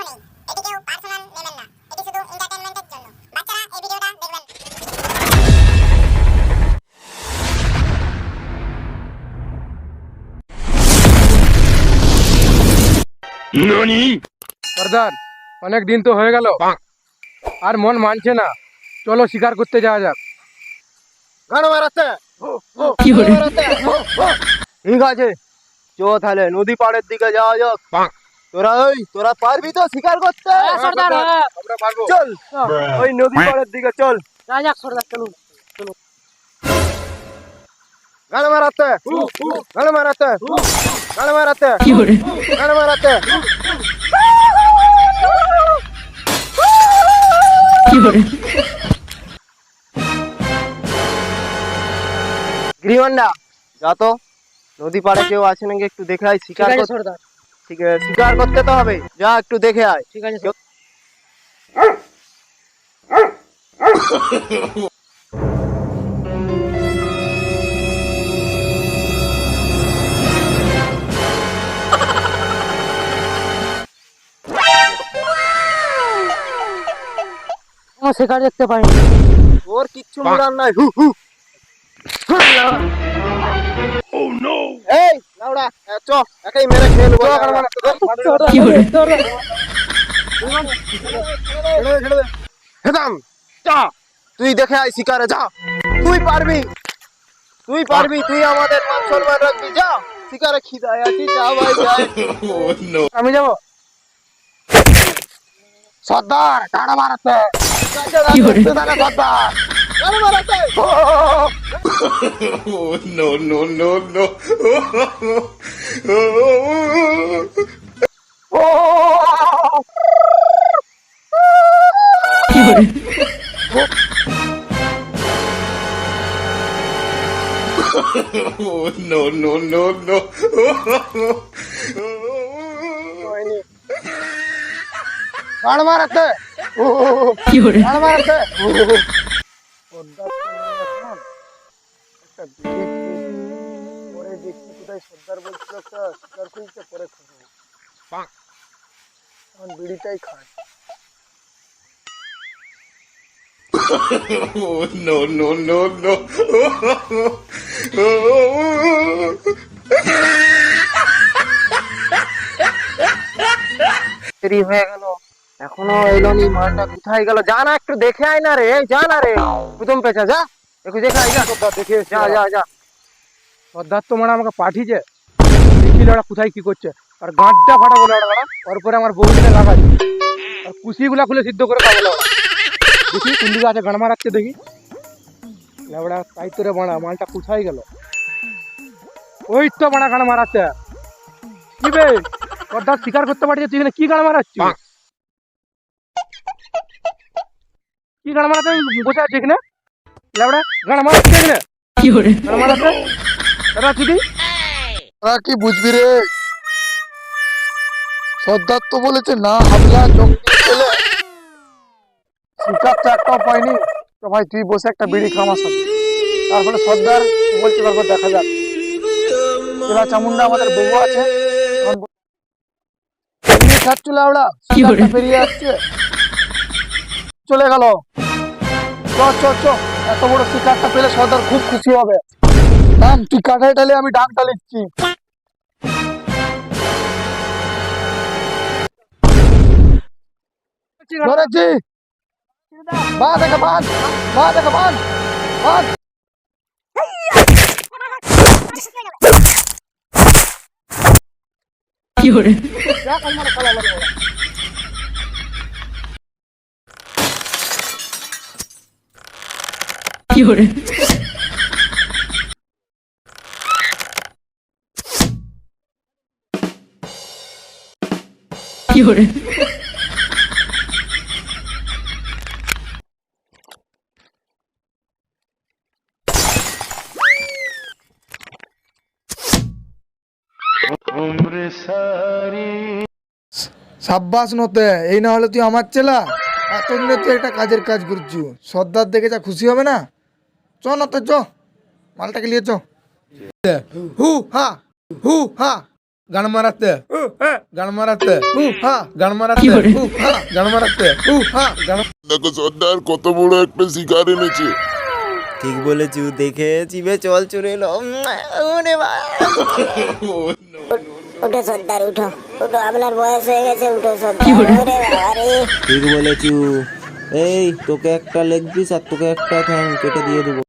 নেই। এটি কেউ পার্সোনাল নেবেন না। এটি শুধু এন্টারটেইনমেন্টের জন্য। বাচ্চারা এই ভিডিওটা দেখবেন। ননি সর্দার, অনেক দিন তো হয়ে গেল, আর মন মানছে না। চলো শিকার করতে যাওয়া যাক। গান মারাতে ঠিক আছে, চো তাহলে নদী পাড়ের দিকে যাওয়া যাক। তোরা পারবি তো শিকার করতে? সর্দার, আমরা পারবো। চল ওই নদী পাড়ের দিকে চল। গান মারাতে গান মারাতে গান মারাতে গান মারাতে গ্রিমান্ডা যা তো, নদী পাড়ে কেউ আছে নাকি একটু দেখে আয়। শিকার করতে, ঠিক আছে, শিকার করতে তো হবে, যা একটু দেখে আয়। ঠিক আছে। শিকার দেখতে পাইনি। তোর কিচ্ছু মুড়ার নাই। হু হু এই লাউড়া, চ একাই মেরে খেয়ে নেবো। হেদাম যা, তুই দেখে আয় শিকারে, যা। তুই পারবি, তুই পারবি, তুই আমাদের মান সম্মান রাখবি। যা শিকারে, খিদায় আছি, যা ভাই যায়। আমি যাবো। সর্দার, টানা মারাতে। সর্দার গান মারাতে। no no no no no no no no গান মারাতে গান মারাতে। পরে দেখছি কোথায় সর্দার বলছিল একটা শিকার খুঁজতে, পরে খাবো। এখন বিড়িটাই খায়। no no no no দেরি হয়ে গেল, এখনো এলো নি। মালটা কোথায় গেল? যা না, একটু দেখে আয় না রে, যা না রে। প্রথম পেঁচা, যা একটু দেখে আয়, যা। দেখে যা যা যা। সর্দার তো মানে আমাকে পাঠিয়েছে, দেখি ওরা কোথায় কি করছে। আর গাঁটটা ফাটা বলে ওরা, ওর পরে আমার বহু দিনে লাগাচ্ছে। আর কুশিগুলা খুলে সিদ্ধ করে খাবো ওরা। দেখি কোন দিকে আছে, গান মারাচ্ছে দেখি। ওরা তাই তোরে বানা, মালটা কোথায় গেল? ওই তো বানা গান মারাচ্ছে। কি বে, সর্দার শিকার করতে পারছে, তুই এখানে কি গান মারাচ্ছিস? কি গান মারাতে বসে আছে এখানে? লেবড়া গান মারাচ্ছে এখানে, গান মারাচ্ছে। দাদা তুই তোরা কি বুঝবি রে? সর্দার তো বলেছে না হামলা জঙ্গি ছেলে, শিকার তো একটাও পাইনি। তো ভাই তুই বসে একটা বিড়ি খা আমার সাথে। তারপরে সর্দার বলছে, তারপর দেখা যাক। চেলা চামুন্ডা আমাদের বউ আছে, খাচ্ছু লাউড়া, শিকারটা পেরিয়ে আসছে, চলে গেল। চ চ চ, এত বড় শিকারটা পেলে সর্দার খুব খুশি হবে। থাম, তুই কাঠায় টালে, আমি ডাকটা লিখছি। ধরেছি, বাঁধ একে, বাঁধ বাঁধ একে, বাঁধ বাঁধ। সাব্বাস নতে, এই না হলে তুই আমার চেলা। এতদিনে তুই একটা কাজের কাজ করছু, সর্দার দেখে যা খুশি হবে না। চ নতে, চ মালটাকে নিয়ে চ। হু হা হু হা। গান মারাতে গান মারাতে গান মারাতে গান মারাতে গান দেখো সর্দার কত বড় একটা শিকার এনেছে। ঠিক বলেছু, দেখে চিবে চল চলে এলো। ওরে বাবা। উঠো সর্দার উঠো উঠো, আপনার বয়স হয়ে গেছে, উঠো সর্দার। ওরে বাবা রে। ঠিক বলেছু। এই তোকে একটা লেগ পিস আর তোকে একটা ঠ্যাং কেটে দিয়ে দেবো।